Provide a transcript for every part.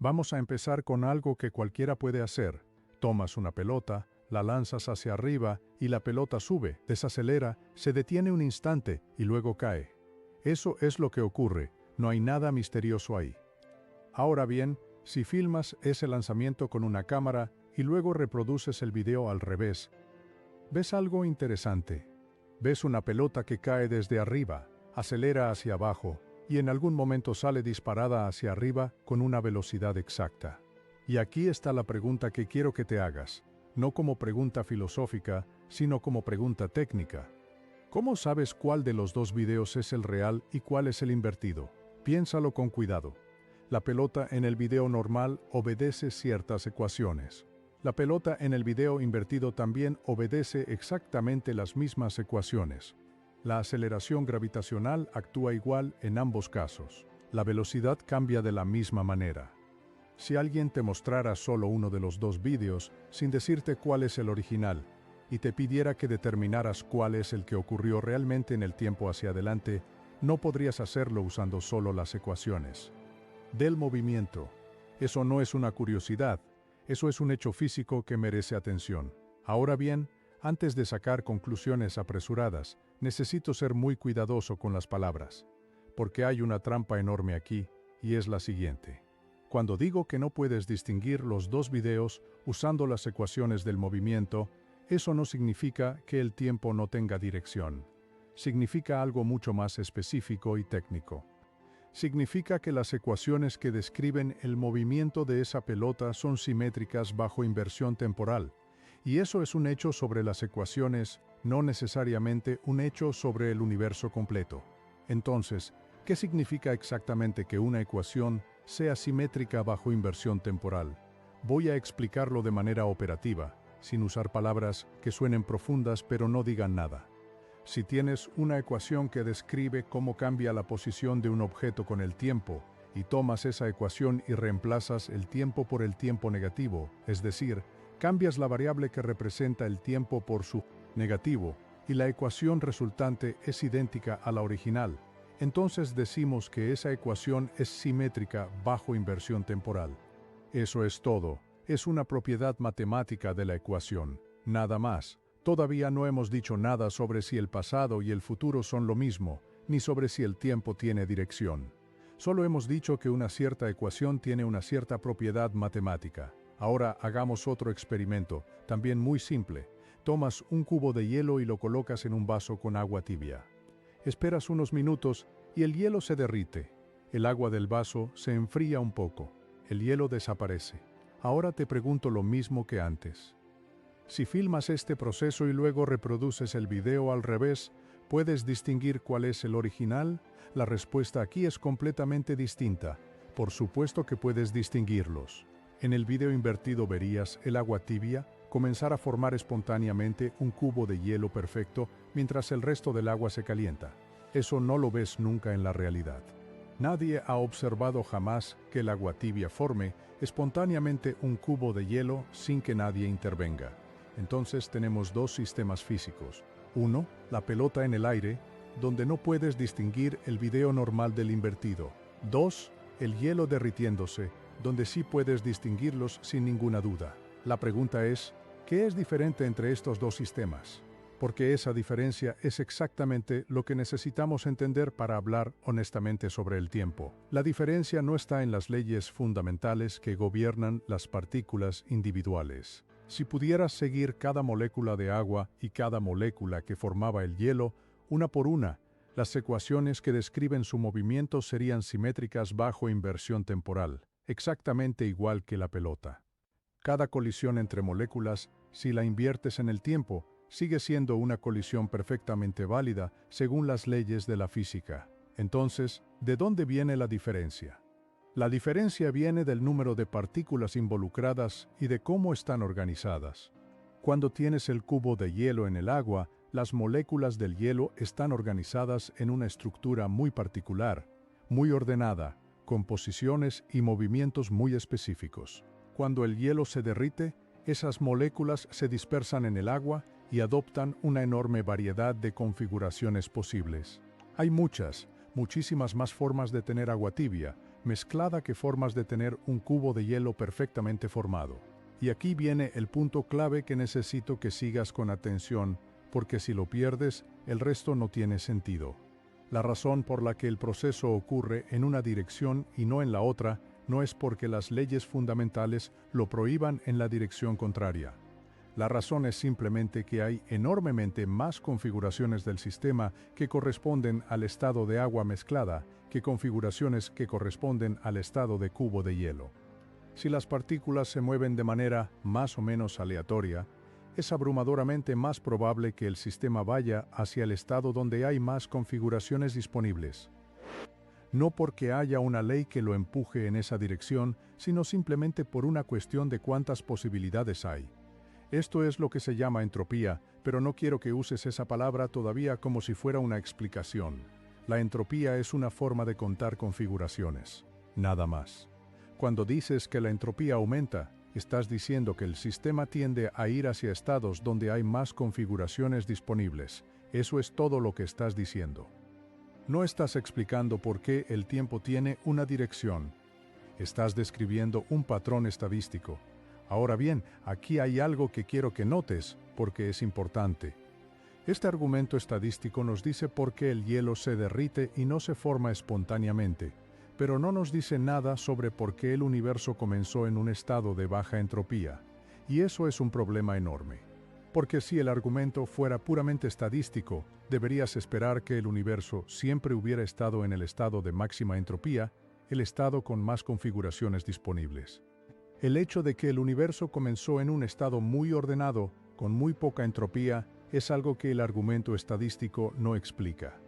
Vamos a empezar con algo que cualquiera puede hacer. Tomas una pelota, la lanzas hacia arriba y la pelota sube, desacelera, se detiene un instante y luego cae. Eso es lo que ocurre, no hay nada misterioso ahí. Ahora bien, si filmas ese lanzamiento con una cámara y luego reproduces el video al revés, ves algo interesante. Ves una pelota que cae desde arriba, acelera hacia abajo y en algún momento sale disparada hacia arriba con una velocidad exacta. Y aquí está la pregunta que quiero que te hagas, no como pregunta filosófica, sino como pregunta técnica. ¿Cómo sabes cuál de los dos videos es el real y cuál es el invertido? Piénsalo con cuidado. La pelota en el video normal obedece ciertas ecuaciones. La pelota en el video invertido también obedece exactamente las mismas ecuaciones. La aceleración gravitacional actúa igual en ambos casos. La velocidad cambia de la misma manera. Si alguien te mostrara solo uno de los dos vídeos, sin decirte cuál es el original, y te pidiera que determinaras cuál es el que ocurrió realmente en el tiempo hacia adelante, no podrías hacerlo usando solo las ecuaciones. Del movimiento. Eso no es una curiosidad, eso es un hecho físico que merece atención. Ahora bien, antes de sacar conclusiones apresuradas, necesito ser muy cuidadoso con las palabras, porque hay una trampa enorme aquí, y es la siguiente. Cuando digo que no puedes distinguir los dos videos usando las ecuaciones del movimiento, eso no significa que el tiempo no tenga dirección. Significa algo mucho más específico y técnico. Significa que las ecuaciones que describen el movimiento de esa pelota son simétricas bajo inversión temporal, y eso es un hecho sobre las ecuaciones, no necesariamente un hecho sobre el universo completo. Entonces, ¿qué significa exactamente que una ecuación sea simétrica bajo inversión temporal? Voy a explicarlo de manera operativa, sin usar palabras que suenen profundas pero no digan nada. Si tienes una ecuación que describe cómo cambia la posición de un objeto con el tiempo, y tomas esa ecuación y reemplazas el tiempo por el tiempo negativo, es decir, cambias la variable que representa el tiempo por su negativo, y la ecuación resultante es idéntica a la original, entonces decimos que esa ecuación es simétrica bajo inversión temporal. Eso es todo, es una propiedad matemática de la ecuación, nada más. Todavía no hemos dicho nada sobre si el pasado y el futuro son lo mismo, ni sobre si el tiempo tiene dirección. Solo hemos dicho que una cierta ecuación tiene una cierta propiedad matemática. Ahora hagamos otro experimento, también muy simple. Tomas un cubo de hielo y lo colocas en un vaso con agua tibia. Esperas unos minutos y el hielo se derrite. El agua del vaso se enfría un poco. El hielo desaparece. Ahora te pregunto lo mismo que antes. Si filmas este proceso y luego reproduces el video al revés, ¿puedes distinguir cuál es el original? La respuesta aquí es completamente distinta. Por supuesto que puedes distinguirlos. En el video invertido verías el agua tibia comenzar a formar espontáneamente un cubo de hielo perfecto mientras el resto del agua se calienta. Eso no lo ves nunca en la realidad. Nadie ha observado jamás que el agua tibia forme espontáneamente un cubo de hielo sin que nadie intervenga. Entonces tenemos dos sistemas físicos. Uno, la pelota en el aire, donde no puedes distinguir el video normal del invertido. Dos, el hielo derritiéndose, donde sí puedes distinguirlos sin ninguna duda. La pregunta es, ¿qué es diferente entre estos dos sistemas? Porque esa diferencia es exactamente lo que necesitamos entender para hablar honestamente sobre el tiempo. La diferencia no está en las leyes fundamentales que gobiernan las partículas individuales. Si pudieras seguir cada molécula de agua y cada molécula que formaba el hielo, una por una, las ecuaciones que describen su movimiento serían simétricas bajo inversión temporal, exactamente igual que la pelota. Cada colisión entre moléculas, si la inviertes en el tiempo, sigue siendo una colisión perfectamente válida según las leyes de la física. Entonces, ¿de dónde viene la diferencia? La diferencia viene del número de partículas involucradas y de cómo están organizadas. Cuando tienes el cubo de hielo en el agua, las moléculas del hielo están organizadas en una estructura muy particular, muy ordenada, con posiciones y movimientos muy específicos. Cuando el hielo se derrite, esas moléculas se dispersan en el agua y adoptan una enorme variedad de configuraciones posibles. Hay muchísimas más formas de tener agua tibia, mezclada que formas de tener un cubo de hielo perfectamente formado. Y aquí viene el punto clave que necesito que sigas con atención, porque si lo pierdes, el resto no tiene sentido. La razón por la que el proceso ocurre en una dirección y no en la otra no es porque las leyes fundamentales lo prohíban en la dirección contraria. La razón es simplemente que hay enormemente más configuraciones del sistema que corresponden al estado de agua mezclada que configuraciones que corresponden al estado de cubo de hielo. Si las partículas se mueven de manera más o menos aleatoria, es abrumadoramente más probable que el sistema vaya hacia el estado donde hay más configuraciones disponibles. No porque haya una ley que lo empuje en esa dirección, sino simplemente por una cuestión de cuántas posibilidades hay. Esto es lo que se llama entropía, pero no quiero que uses esa palabra todavía como si fuera una explicación. La entropía es una forma de contar configuraciones, nada más. Cuando dices que la entropía aumenta, estás diciendo que el sistema tiende a ir hacia estados donde hay más configuraciones disponibles. Eso es todo lo que estás diciendo. No estás explicando por qué el tiempo tiene una dirección. Estás describiendo un patrón estadístico. Ahora bien, aquí hay algo que quiero que notes, porque es importante. Este argumento estadístico nos dice por qué el hielo se derrite y no se forma espontáneamente, pero no nos dice nada sobre por qué el universo comenzó en un estado de baja entropía, y eso es un problema enorme. Porque si el argumento fuera puramente estadístico, deberías esperar que el universo siempre hubiera estado en el estado de máxima entropía, el estado con más configuraciones disponibles. El hecho de que el universo comenzó en un estado muy ordenado, con muy poca entropía, es algo que el argumento estadístico no explica.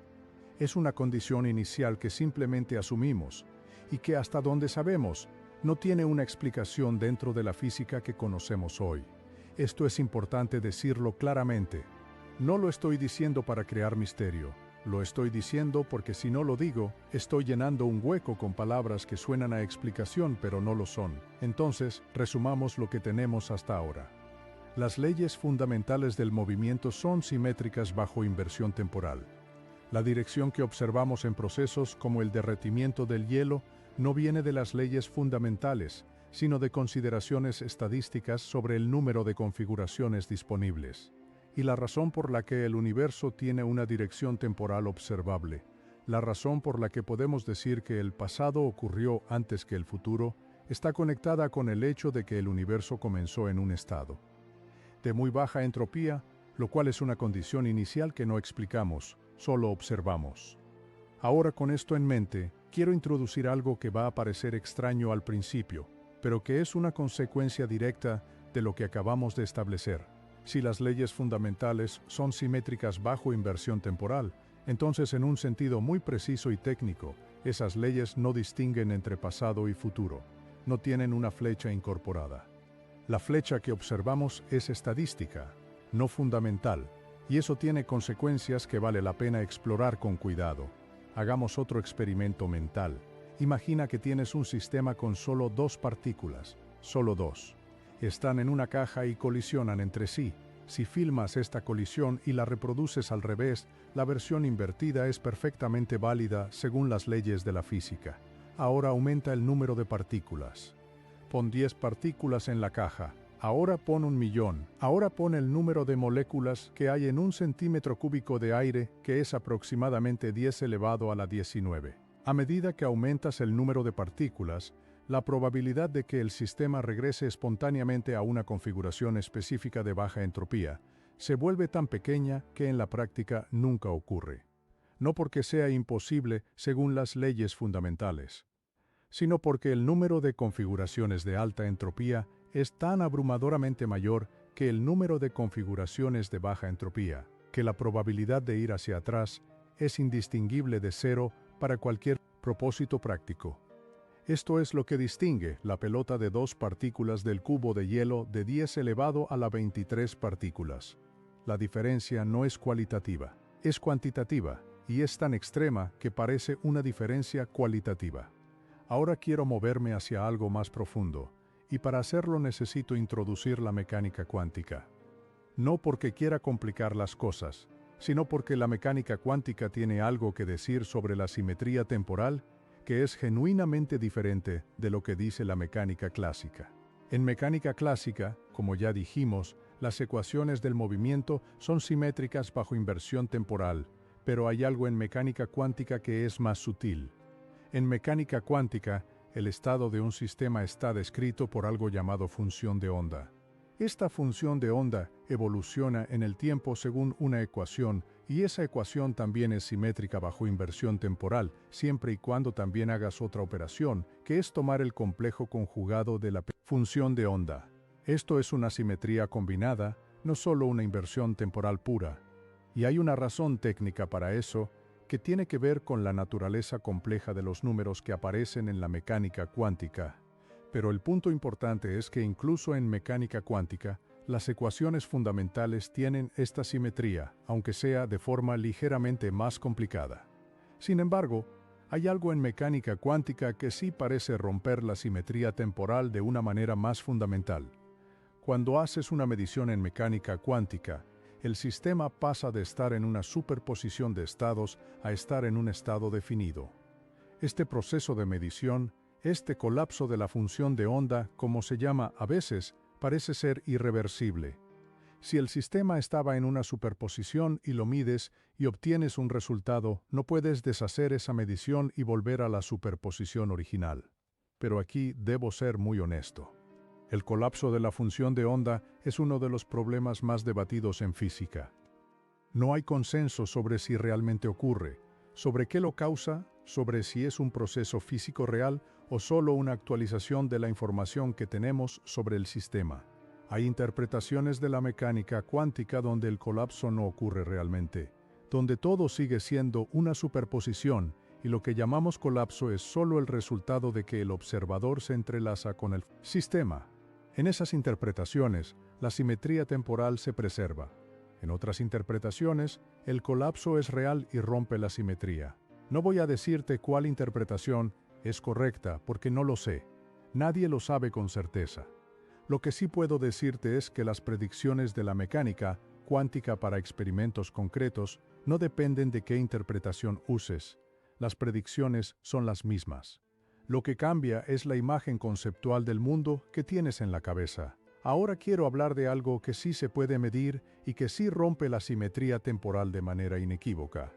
Es una condición inicial que simplemente asumimos, y que hasta donde sabemos, no tiene una explicación dentro de la física que conocemos hoy. Esto es importante decirlo claramente. No lo estoy diciendo para crear misterio. Lo estoy diciendo porque si no lo digo, estoy llenando un hueco con palabras que suenan a explicación pero no lo son. Entonces, resumamos lo que tenemos hasta ahora. Las leyes fundamentales del movimiento son simétricas bajo inversión temporal. La dirección que observamos en procesos como el derretimiento del hielo no viene de las leyes fundamentales, sino de consideraciones estadísticas sobre el número de configuraciones disponibles. Y la razón por la que el universo tiene una dirección temporal observable, la razón por la que podemos decir que el pasado ocurrió antes que el futuro, está conectada con el hecho de que el universo comenzó en un estado de muy baja entropía, lo cual es una condición inicial que no explicamos, solo observamos. Ahora con esto en mente, quiero introducir algo que va a parecer extraño al principio, pero que es una consecuencia directa de lo que acabamos de establecer. Si las leyes fundamentales son simétricas bajo inversión temporal, entonces en un sentido muy preciso y técnico, esas leyes no distinguen entre pasado y futuro, no tienen una flecha incorporada. La flecha que observamos es estadística, no fundamental, y eso tiene consecuencias que vale la pena explorar con cuidado. Hagamos otro experimento mental. Imagina que tienes un sistema con solo dos partículas, solo dos. Están en una caja y colisionan entre sí. Si filmas esta colisión y la reproduces al revés, la versión invertida es perfectamente válida según las leyes de la física. Ahora aumenta el número de partículas. Pon 10 partículas en la caja. Ahora pon 1.000.000. Ahora pon el número de moléculas que hay en 1 centímetro cúbico de aire, que es aproximadamente 10 elevado a la 19. A medida que aumentas el número de partículas, la probabilidad de que el sistema regrese espontáneamente a una configuración específica de baja entropía se vuelve tan pequeña que en la práctica nunca ocurre. No porque sea imposible según las leyes fundamentales, sino porque el número de configuraciones de alta entropía es tan abrumadoramente mayor que el número de configuraciones de baja entropía, que la probabilidad de ir hacia atrás es indistinguible de cero para cualquier propósito práctico. Esto es lo que distingue la pelota de 2 partículas del cubo de hielo de 10 elevado a la 23 partículas. La diferencia no es cualitativa, es cuantitativa, y es tan extrema que parece una diferencia cualitativa. Ahora quiero moverme hacia algo más profundo, y para hacerlo necesito introducir la mecánica cuántica. No porque quiera complicar las cosas, sino porque la mecánica cuántica tiene algo que decir sobre la simetría temporal, que es genuinamente diferente de lo que dice la mecánica clásica. En mecánica clásica, como ya dijimos, las ecuaciones del movimiento son simétricas bajo inversión temporal, pero hay algo en mecánica cuántica que es más sutil. En mecánica cuántica, el estado de un sistema está descrito por algo llamado función de onda. Esta función de onda evoluciona en el tiempo según una ecuación, y esa ecuación también es simétrica bajo inversión temporal, siempre y cuando también hagas otra operación, que es tomar el complejo conjugado de la función de onda. Esto es una simetría combinada, no solo una inversión temporal pura. Y hay una razón técnica para eso, que tiene que ver con la naturaleza compleja de los números que aparecen en la mecánica cuántica. Pero el punto importante es que incluso en mecánica cuántica, las ecuaciones fundamentales tienen esta simetría, aunque sea de forma ligeramente más complicada. Sin embargo, hay algo en mecánica cuántica que sí parece romper la simetría temporal de una manera más fundamental. Cuando haces una medición en mecánica cuántica, el sistema pasa de estar en una superposición de estados a estar en un estado definido. Este proceso de medición, este colapso de la función de onda, como se llama a veces, parece ser irreversible. Si el sistema estaba en una superposición y lo mides y obtienes un resultado, no puedes deshacer esa medición y volver a la superposición original. Pero aquí debo ser muy honesto. El colapso de la función de onda es uno de los problemas más debatidos en física. No hay consenso sobre si realmente ocurre, sobre qué lo causa, sobre si es un proceso físico real o solo una actualización de la información que tenemos sobre el sistema. Hay interpretaciones de la mecánica cuántica donde el colapso no ocurre realmente, donde todo sigue siendo una superposición y lo que llamamos colapso es solo el resultado de que el observador se entrelaza con el sistema. En esas interpretaciones, la simetría temporal se preserva. En otras interpretaciones, el colapso es real y rompe la simetría. No voy a decirte cuál interpretación es correcta porque no lo sé. Nadie lo sabe con certeza. Lo que sí puedo decirte es que las predicciones de la mecánica cuántica para experimentos concretos no dependen de qué interpretación uses. Las predicciones son las mismas. Lo que cambia es la imagen conceptual del mundo que tienes en la cabeza. Ahora quiero hablar de algo que sí se puede medir y que sí rompe la simetría temporal de manera inequívoca.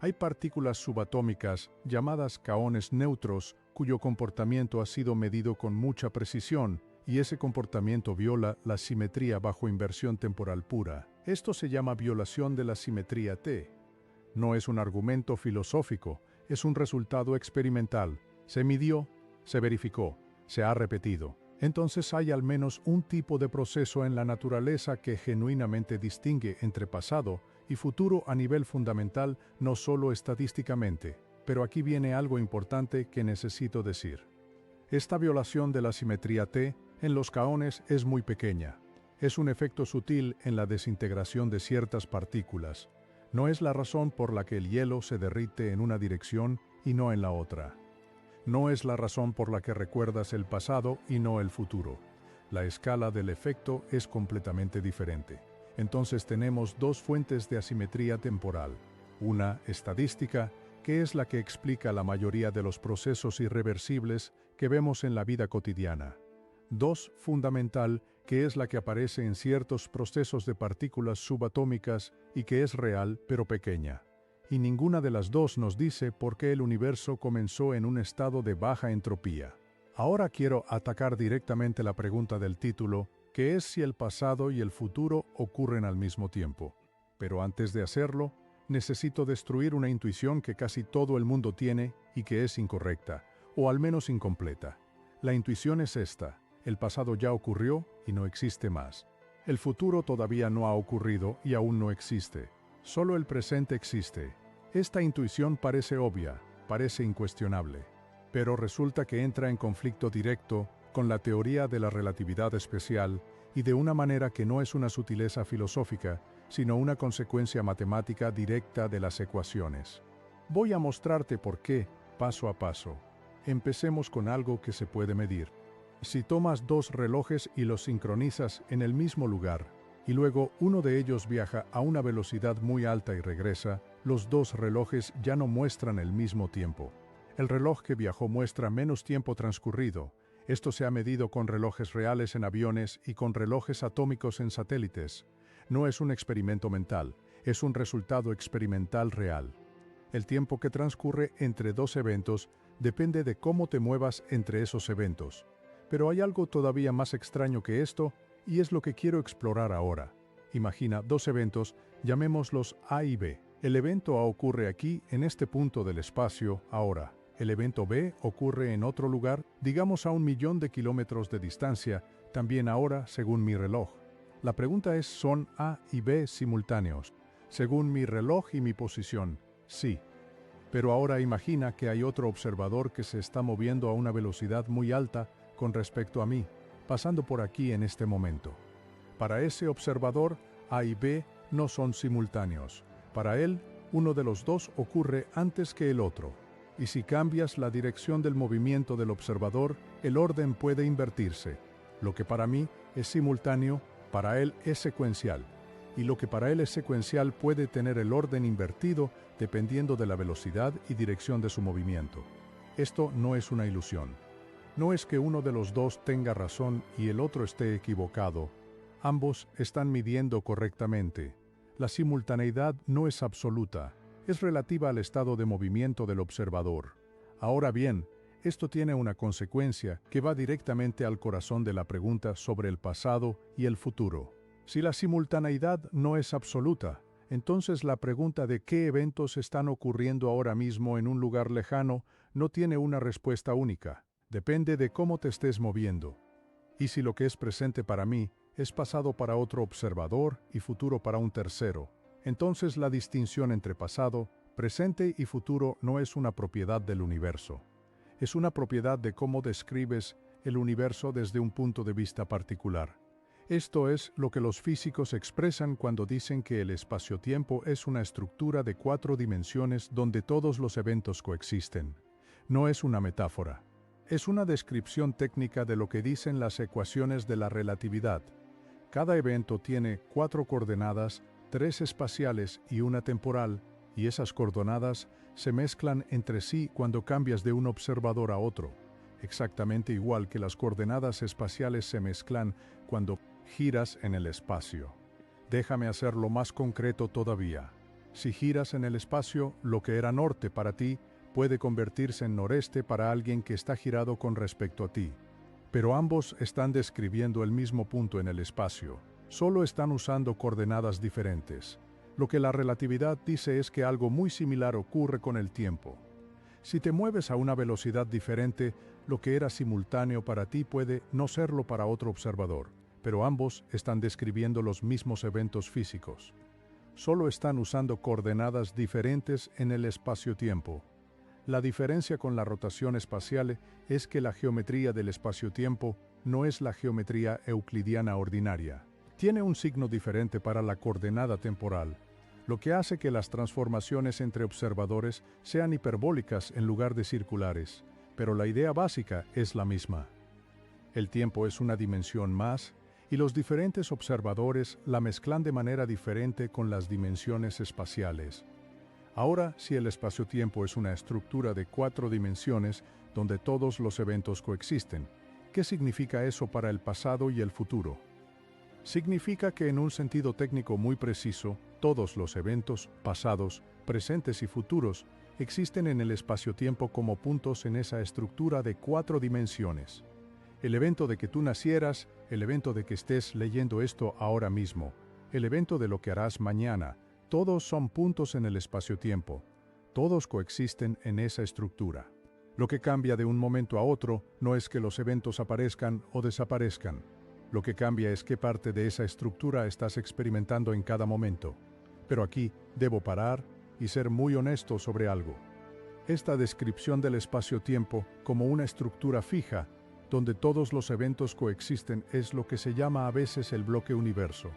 Hay partículas subatómicas llamadas kaones neutros cuyo comportamiento ha sido medido con mucha precisión y ese comportamiento viola la simetría bajo inversión temporal pura. Esto se llama violación de la simetría T. No es un argumento filosófico, es un resultado experimental. Se midió, se verificó, se ha repetido. Entonces hay al menos un tipo de proceso en la naturaleza que genuinamente distingue entre pasado y futuro a nivel fundamental, no solo estadísticamente. Pero aquí viene algo importante que necesito decir. Esta violación de la simetría T en los kaones es muy pequeña. Es un efecto sutil en la desintegración de ciertas partículas. No es la razón por la que el hielo se derrite en una dirección y no en la otra. No es la razón por la que recuerdas el pasado y no el futuro. La escala del efecto es completamente diferente. Entonces tenemos dos fuentes de asimetría temporal. Una estadística, que es la que explica la mayoría de los procesos irreversibles que vemos en la vida cotidiana. Dos, fundamental, que es la que aparece en ciertos procesos de partículas subatómicas y que es real pero pequeña. Y ninguna de las dos nos dice por qué el universo comenzó en un estado de baja entropía. Ahora quiero atacar directamente la pregunta del título, que es si el pasado y el futuro ocurren al mismo tiempo. Pero antes de hacerlo, necesito destruir una intuición que casi todo el mundo tiene y que es incorrecta, o al menos incompleta. La intuición es esta: el pasado ya ocurrió y no existe más. El futuro todavía no ha ocurrido y aún no existe. Solo el presente existe. Esta intuición parece obvia, parece incuestionable, pero resulta que entra en conflicto directo con la teoría de la relatividad especial y de una manera que no es una sutileza filosófica, sino una consecuencia matemática directa de las ecuaciones. Voy a mostrarte por qué, paso a paso. Empecemos con algo que se puede medir. Si tomas dos relojes y los sincronizas en el mismo lugar, y luego uno de ellos viaja a una velocidad muy alta y regresa, los dos relojes ya no muestran el mismo tiempo. El reloj que viajó muestra menos tiempo transcurrido. Esto se ha medido con relojes reales en aviones y con relojes atómicos en satélites. No es un experimento mental, es un resultado experimental real. El tiempo que transcurre entre dos eventos depende de cómo te muevas entre esos eventos. Pero hay algo todavía más extraño que esto, y es lo que quiero explorar ahora. Imagina dos eventos, llamémoslos A y B. El evento A ocurre aquí, en este punto del espacio, ahora. El evento B ocurre en otro lugar, digamos a 1.000.000 de kilómetros de distancia, también ahora según mi reloj. La pregunta es, ¿son A y B simultáneos? Según mi reloj y mi posición, sí. Pero ahora imagina que hay otro observador que se está moviendo a una velocidad muy alta con respecto a mí, pasando por aquí en este momento. Para ese observador, A y B no son simultáneos. Para él, uno de los dos ocurre antes que el otro. Y si cambias la dirección del movimiento del observador, el orden puede invertirse. Lo que para mí es simultáneo, para él es secuencial. Y lo que para él es secuencial puede tener el orden invertido dependiendo de la velocidad y dirección de su movimiento. Esto no es una ilusión. No es que uno de los dos tenga razón y el otro esté equivocado. Ambos están midiendo correctamente. La simultaneidad no es absoluta, es relativa al estado de movimiento del observador. Ahora bien, esto tiene una consecuencia que va directamente al corazón de la pregunta sobre el pasado y el futuro. Si la simultaneidad no es absoluta, entonces la pregunta de qué eventos están ocurriendo ahora mismo en un lugar lejano no tiene una respuesta única. Depende de cómo te estés moviendo. Y si lo que es presente para mí es pasado para otro observador y futuro para un tercero, entonces la distinción entre pasado, presente y futuro no es una propiedad del universo. Es una propiedad de cómo describes el universo desde un punto de vista particular. Esto es lo que los físicos expresan cuando dicen que el espacio-tiempo es una estructura de 4 dimensiones donde todos los eventos coexisten. No es una metáfora. Es una descripción técnica de lo que dicen las ecuaciones de la relatividad. Cada evento tiene 4 coordenadas, 3 espaciales y una temporal, y esas coordenadas se mezclan entre sí cuando cambias de un observador a otro, exactamente igual que las coordenadas espaciales se mezclan cuando giras en el espacio. Déjame hacerlo más concreto todavía. Si giras en el espacio, lo que era norte para ti puede convertirse en noreste para alguien que está girado con respecto a ti. Pero ambos están describiendo el mismo punto en el espacio, solo están usando coordenadas diferentes. Lo que la relatividad dice es que algo muy similar ocurre con el tiempo. Si te mueves a una velocidad diferente, lo que era simultáneo para ti puede no serlo para otro observador, pero ambos están describiendo los mismos eventos físicos. Solo están usando coordenadas diferentes en el espacio-tiempo. La diferencia con la rotación espacial es que la geometría del espacio-tiempo no es la geometría euclidiana ordinaria. Tiene un signo diferente para la coordenada temporal, lo que hace que las transformaciones entre observadores sean hiperbólicas en lugar de circulares, pero la idea básica es la misma. El tiempo es una dimensión más, y los diferentes observadores la mezclan de manera diferente con las dimensiones espaciales. Ahora, si el espacio-tiempo es una estructura de 4 dimensiones donde todos los eventos coexisten, ¿qué significa eso para el pasado y el futuro? Significa que en un sentido técnico muy preciso, todos los eventos, pasados, presentes y futuros, existen en el espacio-tiempo como puntos en esa estructura de 4 dimensiones. El evento de que tú nacieras, el evento de que estés leyendo esto ahora mismo, el evento de lo que harás mañana, todos son puntos en el espacio-tiempo. Todos coexisten en esa estructura. Lo que cambia de un momento a otro no es que los eventos aparezcan o desaparezcan. Lo que cambia es qué parte de esa estructura estás experimentando en cada momento. Pero aquí debo parar y ser muy honesto sobre algo. Esta descripción del espacio-tiempo como una estructura fija, donde todos los eventos coexisten, es lo que se llama a veces el bloque universo.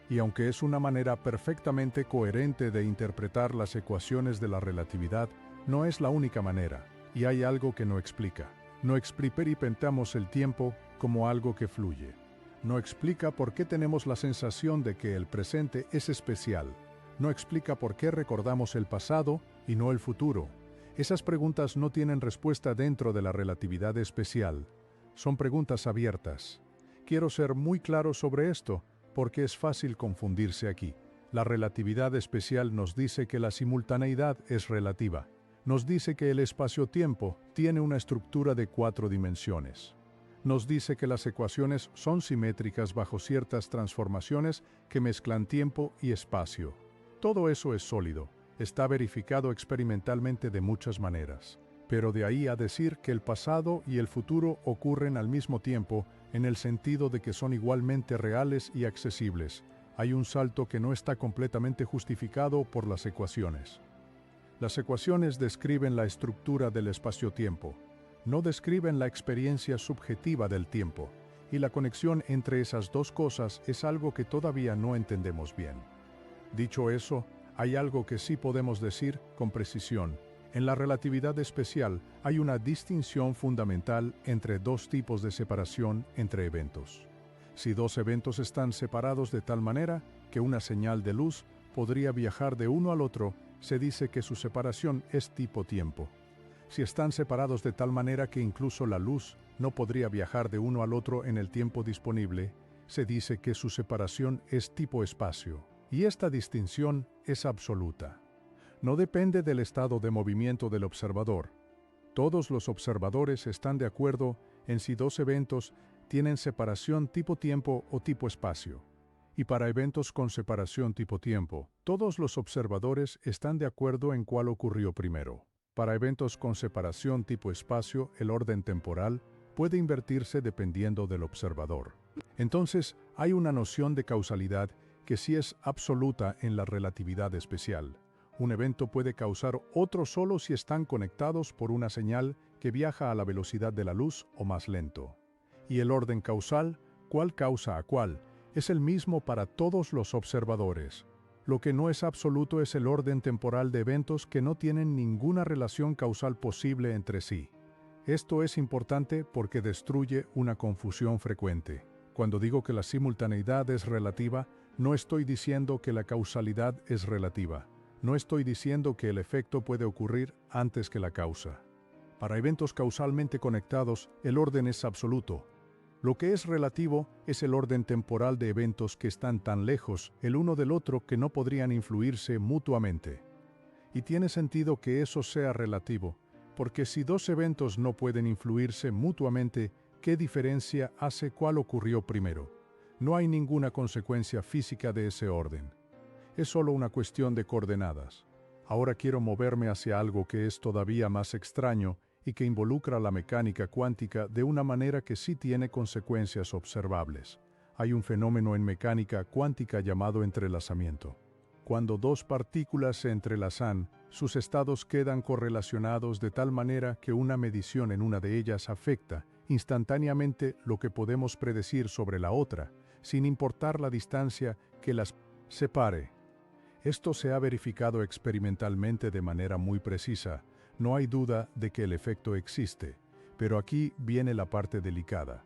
Y aunque es una manera perfectamente coherente de interpretar las ecuaciones de la relatividad, no es la única manera, y hay algo que no explica. No experimentamos el tiempo como algo que fluye. No explica por qué tenemos la sensación de que el presente es especial. No explica por qué recordamos el pasado y no el futuro. Esas preguntas no tienen respuesta dentro de la relatividad especial. Son preguntas abiertas. Quiero ser muy claro sobre esto, porque es fácil confundirse aquí. La relatividad especial nos dice que la simultaneidad es relativa. Nos dice que el espacio-tiempo tiene una estructura de 4 dimensiones. Nos dice que las ecuaciones son simétricas bajo ciertas transformaciones que mezclan tiempo y espacio. Todo eso es sólido. Está verificado experimentalmente de muchas maneras. Pero de ahí a decir que el pasado y el futuro ocurren al mismo tiempo, en el sentido de que son igualmente reales y accesibles, hay un salto que no está completamente justificado por las ecuaciones. Las ecuaciones describen la estructura del espacio-tiempo, no describen la experiencia subjetiva del tiempo, y la conexión entre esas dos cosas es algo que todavía no entendemos bien. Dicho eso, hay algo que sí podemos decir con precisión. En la relatividad especial hay una distinción fundamental entre dos tipos de separación entre eventos. Si dos eventos están separados de tal manera que una señal de luz podría viajar de uno al otro, se dice que su separación es tipo tiempo. Si están separados de tal manera que incluso la luz no podría viajar de uno al otro en el tiempo disponible, se dice que su separación es tipo espacio. Y esta distinción es absoluta. No depende del estado de movimiento del observador. Todos los observadores están de acuerdo en si dos eventos tienen separación tipo tiempo o tipo espacio. Y para eventos con separación tipo tiempo, todos los observadores están de acuerdo en cuál ocurrió primero. Para eventos con separación tipo espacio, el orden temporal puede invertirse dependiendo del observador. Entonces, hay una noción de causalidad que sí es absoluta en la relatividad especial. Un evento puede causar otro solo si están conectados por una señal que viaja a la velocidad de la luz o más lento. Y el orden causal, cuál causa a cuál, es el mismo para todos los observadores. Lo que no es absoluto es el orden temporal de eventos que no tienen ninguna relación causal posible entre sí. Esto es importante porque destruye una confusión frecuente. Cuando digo que la simultaneidad es relativa, no estoy diciendo que la causalidad es relativa. No estoy diciendo que el efecto puede ocurrir antes que la causa. Para eventos causalmente conectados, el orden es absoluto. Lo que es relativo es el orden temporal de eventos que están tan lejos el uno del otro que no podrían influirse mutuamente. Y tiene sentido que eso sea relativo, porque si dos eventos no pueden influirse mutuamente, ¿qué diferencia hace cuál ocurrió primero? No hay ninguna consecuencia física de ese orden. Es solo una cuestión de coordenadas. Ahora quiero moverme hacia algo que es todavía más extraño y que involucra la mecánica cuántica de una manera que sí tiene consecuencias observables. Hay un fenómeno en mecánica cuántica llamado entrelazamiento. Cuando dos partículas se entrelazan, sus estados quedan correlacionados de tal manera que una medición en una de ellas afecta instantáneamente lo que podemos predecir sobre la otra, sin importar la distancia que las separe. Esto se ha verificado experimentalmente de manera muy precisa. No hay duda de que el efecto existe, pero aquí viene la parte delicada.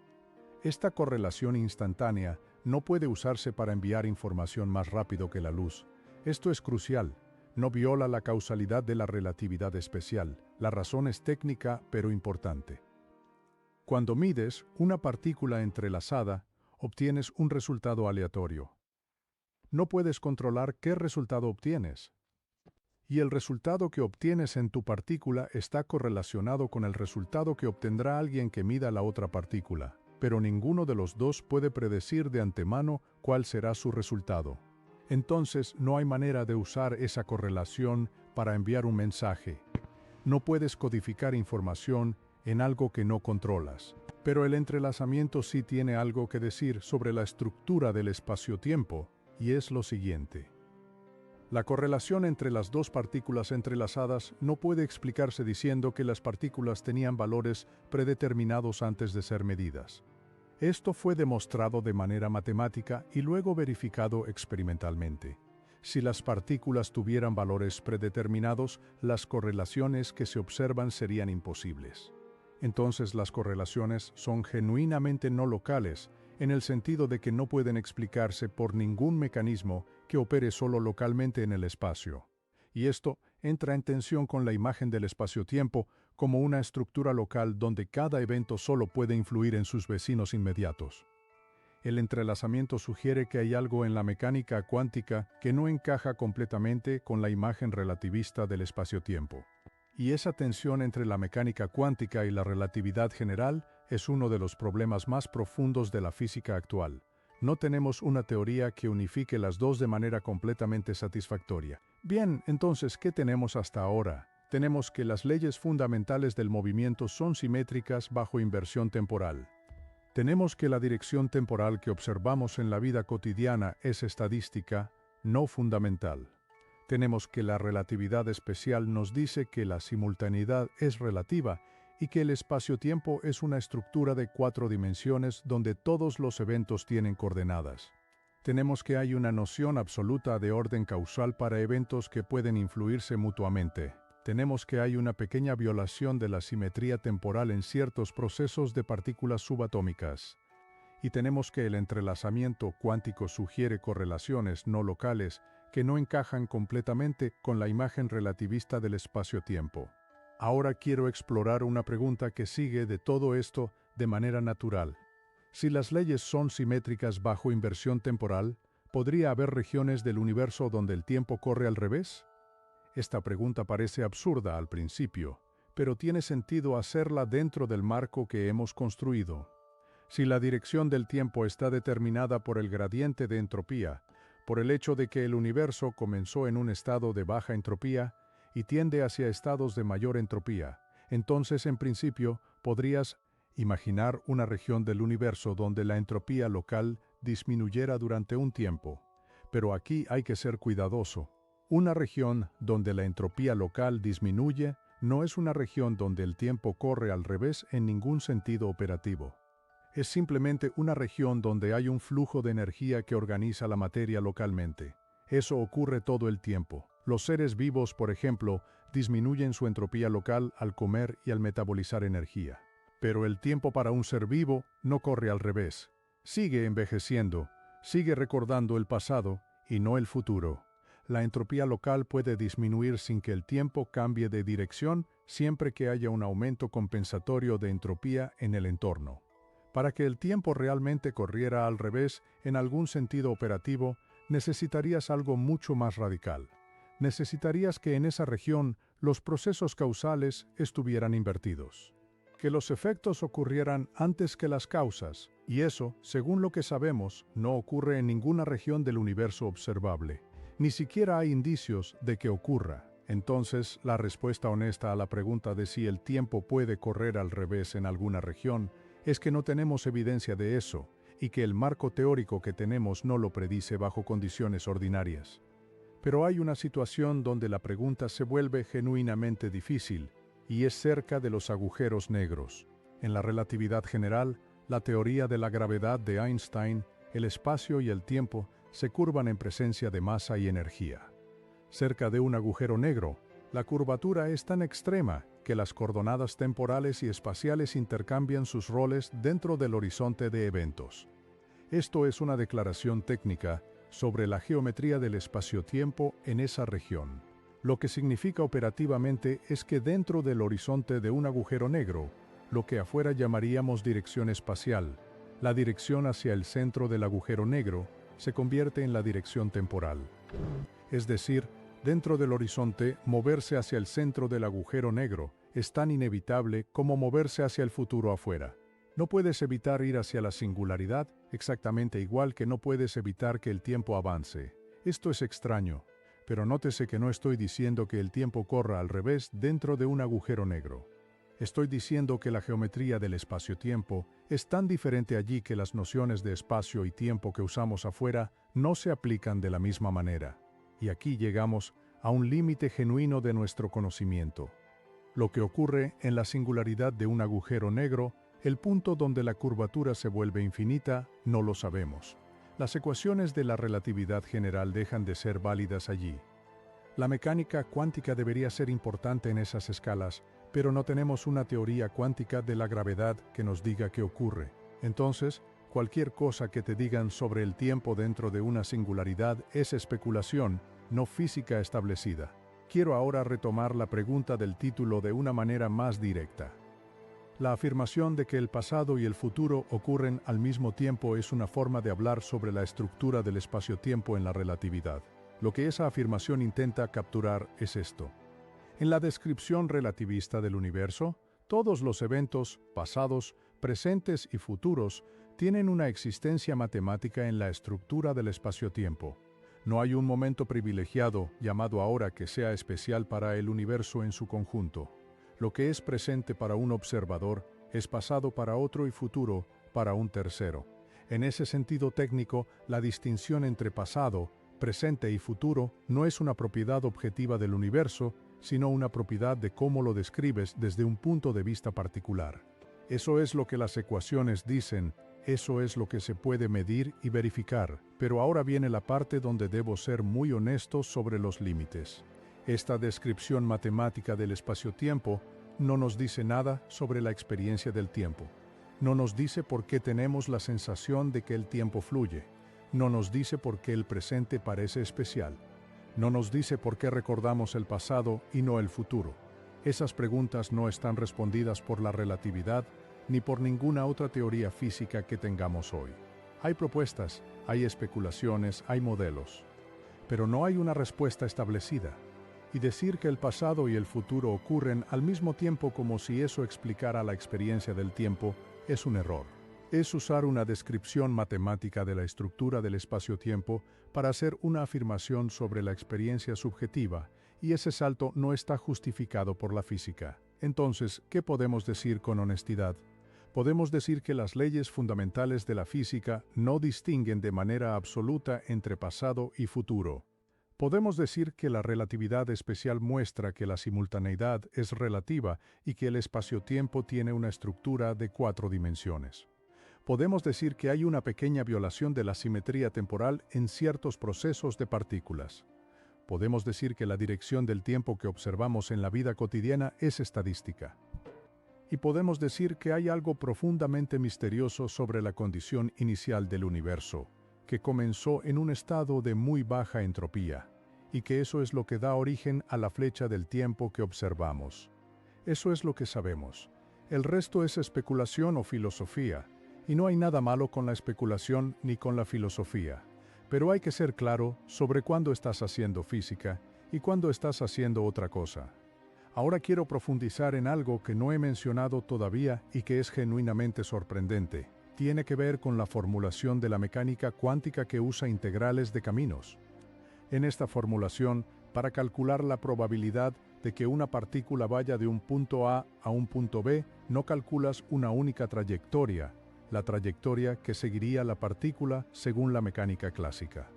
Esta correlación instantánea no puede usarse para enviar información más rápido que la luz. Esto es crucial. No viola la causalidad de la relatividad especial. La razón es técnica, pero importante. Cuando mides una partícula entrelazada, obtienes un resultado aleatorio. No puedes controlar qué resultado obtienes. Y el resultado que obtienes en tu partícula está correlacionado con el resultado que obtendrá alguien que mida la otra partícula, pero ninguno de los dos puede predecir de antemano cuál será su resultado. Entonces no hay manera de usar esa correlación para enviar un mensaje. No puedes codificar información en algo que no controlas. Pero el entrelazamiento sí tiene algo que decir sobre la estructura del espacio-tiempo, y es lo siguiente. La correlación entre las dos partículas entrelazadas no puede explicarse diciendo que las partículas tenían valores predeterminados antes de ser medidas. Esto fue demostrado de manera matemática y luego verificado experimentalmente. Si las partículas tuvieran valores predeterminados, las correlaciones que se observan serían imposibles. Entonces las correlaciones son genuinamente no locales, en el sentido de que no pueden explicarse por ningún mecanismo que opere solo localmente en el espacio. y esto entra en tensión con la imagen del espacio-tiempo como una estructura local donde cada evento solo puede influir en sus vecinos inmediatos. El entrelazamiento sugiere que hay algo en la mecánica cuántica que no encaja completamente con la imagen relativista del espacio-tiempo. Y esa tensión entre la mecánica cuántica y la relatividad general es uno de los problemas más profundos de la física actual. No tenemos una teoría que unifique las dos de manera completamente satisfactoria. Bien, entonces, ¿qué tenemos hasta ahora? Tenemos que las leyes fundamentales del movimiento son simétricas bajo inversión temporal. Tenemos que la dirección temporal que observamos en la vida cotidiana es estadística, no fundamental. Tenemos que la relatividad especial nos dice que la simultaneidad es relativa y que el espacio-tiempo es una estructura de 4 dimensiones donde todos los eventos tienen coordenadas. Tenemos que hay una noción absoluta de orden causal para eventos que pueden influirse mutuamente. Tenemos que hay una pequeña violación de la simetría temporal en ciertos procesos de partículas subatómicas. Y tenemos que el entrelazamiento cuántico sugiere correlaciones no locales que no encajan completamente con la imagen relativista del espacio-tiempo. Ahora quiero explorar una pregunta que sigue de todo esto de manera natural. Si las leyes son simétricas bajo inversión temporal, ¿podría haber regiones del universo donde el tiempo corre al revés? Esta pregunta parece absurda al principio, pero tiene sentido hacerla dentro del marco que hemos construido. Si la dirección del tiempo está determinada por el gradiente de entropía, por el hecho de que el universo comenzó en un estado de baja entropía y tiende hacia estados de mayor entropía, entonces en principio podrías imaginar una región del universo donde la entropía local disminuyera durante un tiempo. Pero aquí hay que ser cuidadoso. Una región donde la entropía local disminuye no es una región donde el tiempo corre al revés en ningún sentido operativo. Es simplemente una región donde hay un flujo de energía que organiza la materia localmente. Eso ocurre todo el tiempo. Los seres vivos, por ejemplo, disminuyen su entropía local al comer y al metabolizar energía. Pero el tiempo para un ser vivo no corre al revés. Sigue envejeciendo, sigue recordando el pasado y no el futuro. La entropía local puede disminuir sin que el tiempo cambie de dirección siempre que haya un aumento compensatorio de entropía en el entorno. Para que el tiempo realmente corriera al revés en algún sentido operativo, necesitarías algo mucho más radical. Necesitarías que en esa región los procesos causales estuvieran invertidos. Que los efectos ocurrieran antes que las causas, y eso, según lo que sabemos, no ocurre en ninguna región del universo observable. Ni siquiera hay indicios de que ocurra. Entonces, la respuesta honesta a la pregunta de si el tiempo puede correr al revés en alguna región es que no tenemos evidencia de eso, y que el marco teórico que tenemos no lo predice bajo condiciones ordinarias. Pero hay una situación donde la pregunta se vuelve genuinamente difícil, y es cerca de los agujeros negros. En la relatividad general, la teoría de la gravedad de Einstein, el espacio y el tiempo se curvan en presencia de masa y energía. Cerca de un agujero negro, la curvatura es tan extrema que las coordenadas temporales y espaciales intercambian sus roles dentro del horizonte de eventos. Esto es una declaración técnica sobre la geometría del espacio-tiempo en esa región. Lo que significa operativamente es que dentro del horizonte de un agujero negro, lo que afuera llamaríamos dirección espacial, la dirección hacia el centro del agujero negro, se convierte en la dirección temporal. Es decir, dentro del horizonte, moverse hacia el centro del agujero negro es tan inevitable como moverse hacia el futuro afuera. No puedes evitar ir hacia la singularidad, exactamente igual que no puedes evitar que el tiempo avance. Esto es extraño, pero nótese que no estoy diciendo que el tiempo corra al revés dentro de un agujero negro. Estoy diciendo que la geometría del espacio-tiempo es tan diferente allí que las nociones de espacio y tiempo que usamos afuera no se aplican de la misma manera. Y aquí llegamos a un límite genuino de nuestro conocimiento. Lo que ocurre en la singularidad de un agujero negro, el punto donde la curvatura se vuelve infinita, no lo sabemos. Las ecuaciones de la relatividad general dejan de ser válidas allí. La mecánica cuántica debería ser importante en esas escalas, pero no tenemos una teoría cuántica de la gravedad que nos diga qué ocurre. Entonces, cualquier cosa que te digan sobre el tiempo dentro de una singularidad es especulación, no física establecida. quiero ahora retomar la pregunta del título de una manera más directa. La afirmación de que el pasado y el futuro ocurren al mismo tiempo es una forma de hablar sobre la estructura del espacio-tiempo en la relatividad. Lo que esa afirmación intenta capturar es esto. En la descripción relativista del universo, todos los eventos, pasados, presentes y futuros, tienen una existencia matemática en la estructura del espacio-tiempo. No hay un momento privilegiado, llamado ahora, que sea especial para el universo en su conjunto. Lo que es presente para un observador es pasado para otro y futuro para un tercero. En ese sentido técnico, la distinción entre pasado, presente y futuro no es una propiedad objetiva del universo, sino una propiedad de cómo lo describes desde un punto de vista particular. Eso es lo que las ecuaciones dicen, eso es lo que se puede medir y verificar, pero ahora viene la parte donde debo ser muy honesto sobre los límites. Esta descripción matemática del espacio-tiempo no nos dice nada sobre la experiencia del tiempo. No nos dice por qué tenemos la sensación de que el tiempo fluye. No nos dice por qué el presente parece especial. No nos dice por qué recordamos el pasado y no el futuro. Esas preguntas no están respondidas por la relatividad ni por ninguna otra teoría física que tengamos hoy. Hay propuestas, hay especulaciones, hay modelos, pero no hay una respuesta establecida. Y decir que el pasado y el futuro ocurren al mismo tiempo como si eso explicara la experiencia del tiempo es un error. Es usar una descripción matemática de la estructura del espacio-tiempo para hacer una afirmación sobre la experiencia subjetiva, y ese salto no está justificado por la física. Entonces, ¿qué podemos decir con honestidad? Podemos decir que las leyes fundamentales de la física no distinguen de manera absoluta entre pasado y futuro. Podemos decir que la relatividad especial muestra que la simultaneidad es relativa y que el espacio-tiempo tiene una estructura de 4 dimensiones. Podemos decir que hay una pequeña violación de la simetría temporal en ciertos procesos de partículas. Podemos decir que la dirección del tiempo que observamos en la vida cotidiana es estadística. Y podemos decir que hay algo profundamente misterioso sobre la condición inicial del universo, que comenzó en un estado de muy baja entropía, y que eso es lo que da origen a la flecha del tiempo que observamos. Eso es lo que sabemos. El resto es especulación o filosofía, y no hay nada malo con la especulación ni con la filosofía. Pero hay que ser claro sobre cuándo estás haciendo física y cuándo estás haciendo otra cosa. Ahora quiero profundizar en algo que no he mencionado todavía y que es genuinamente sorprendente. Tiene que ver con la formulación de la mecánica cuántica que usa integrales de caminos. En esta formulación, para calcular la probabilidad de que una partícula vaya de un punto A a un punto B, no calculas una única trayectoria, la trayectoria que seguiría la partícula según la mecánica clásica.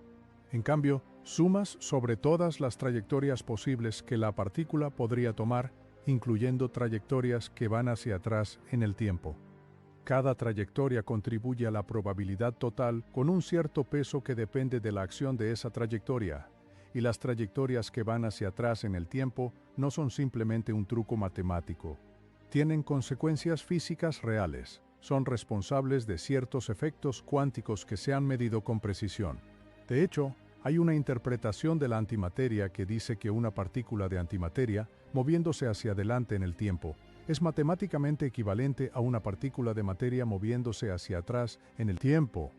En cambio, sumas sobre todas las trayectorias posibles que la partícula podría tomar, incluyendo trayectorias que van hacia atrás en el tiempo. Cada trayectoria contribuye a la probabilidad total con un cierto peso que depende de la acción de esa trayectoria, y las trayectorias que van hacia atrás en el tiempo no son simplemente un truco matemático. Tienen consecuencias físicas reales, son responsables de ciertos efectos cuánticos que se han medido con precisión. De hecho, hay una interpretación de la antimateria que dice que una partícula de antimateria, moviéndose hacia adelante en el tiempo, es matemáticamente equivalente a una partícula de materia moviéndose hacia atrás en el tiempo.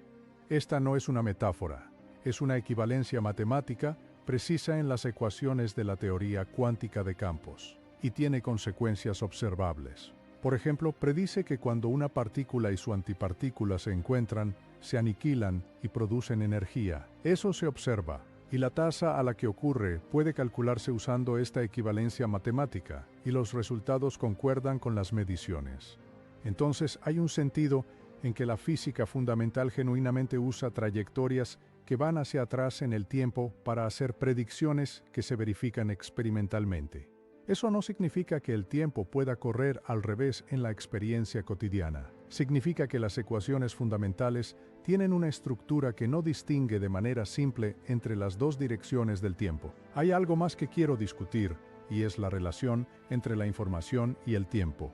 Esta no es una metáfora, es una equivalencia matemática precisa en las ecuaciones de la teoría cuántica de campos, y tiene consecuencias observables. Por ejemplo, predice que cuando una partícula y su antipartícula se encuentran, se aniquilan y producen energía. Eso se observa, y la tasa a la que ocurre puede calcularse usando esta equivalencia matemática, y los resultados concuerdan con las mediciones. Entonces hay un sentido en que la física fundamental genuinamente usa trayectorias que van hacia atrás en el tiempo para hacer predicciones que se verifican experimentalmente. Eso no significa que el tiempo pueda correr al revés en la experiencia cotidiana. Significa que las ecuaciones fundamentales tienen una estructura que no distingue de manera simple entre las dos direcciones del tiempo. Hay algo más que quiero discutir, y es la relación entre la información y el tiempo.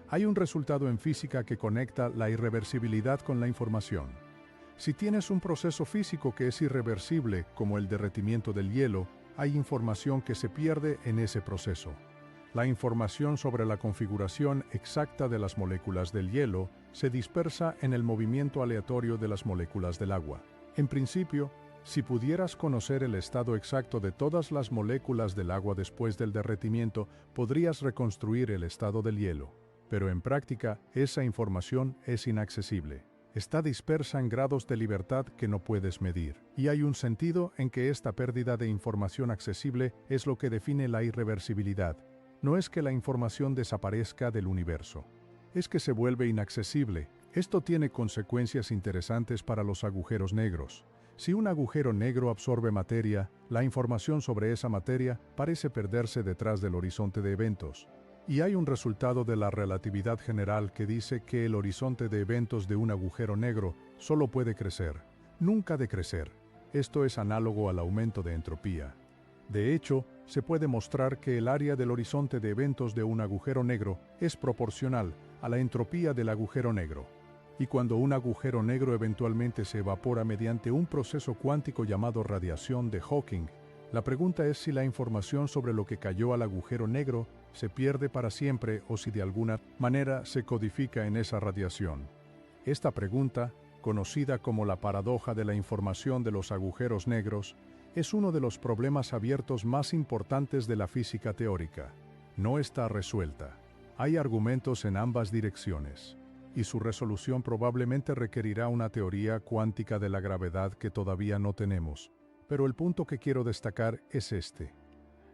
Hay un resultado en física que conecta la irreversibilidad con la información. Si tienes un proceso físico que es irreversible, como el derretimiento del hielo, hay información que se pierde en ese proceso. La información sobre la configuración exacta de las moléculas del hielo se dispersa en el movimiento aleatorio de las moléculas del agua. En principio, si pudieras conocer el estado exacto de todas las moléculas del agua después del derretimiento, podrías reconstruir el estado del hielo. Pero en práctica, esa información es inaccesible. Está dispersa en grados de libertad que no puedes medir. Y hay un sentido en que esta pérdida de información accesible es lo que define la irreversibilidad. No es que la información desaparezca del universo, es que se vuelve inaccesible. Esto tiene consecuencias interesantes para los agujeros negros. Si un agujero negro absorbe materia, la información sobre esa materia parece perderse detrás del horizonte de eventos. Y hay un resultado de la relatividad general que dice que el horizonte de eventos de un agujero negro solo puede crecer, nunca decrecer. Esto es análogo al aumento de entropía. De hecho, se puede mostrar que el área del horizonte de eventos de un agujero negro es proporcional a la entropía del agujero negro. Y cuando un agujero negro eventualmente se evapora mediante un proceso cuántico llamado radiación de Hawking, la pregunta es si la información sobre lo que cayó al agujero negro se pierde para siempre o si de alguna manera se codifica en esa radiación. Esta pregunta, conocida como la paradoja de la información de los agujeros negros, es uno de los problemas abiertos más importantes de la física teórica. No está resuelta. Hay argumentos en ambas direcciones, y su resolución probablemente requerirá una teoría cuántica de la gravedad que todavía no tenemos. Pero el punto que quiero destacar es este.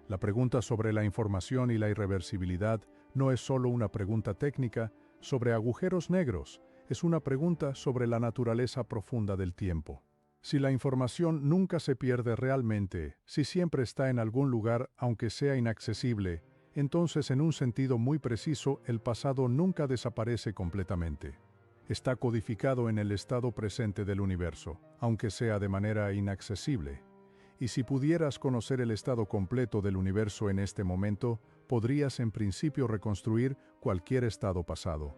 La pregunta sobre la información y la irreversibilidad no es solo una pregunta técnica sobre agujeros negros, es una pregunta sobre la naturaleza profunda del tiempo. Si la información nunca se pierde realmente, si siempre está en algún lugar aunque sea inaccesible, entonces en un sentido muy preciso el pasado nunca desaparece completamente. Está codificado en el estado presente del universo, aunque sea de manera inaccesible. Y si pudieras conocer el estado completo del universo en este momento, podrías en principio reconstruir cualquier estado pasado.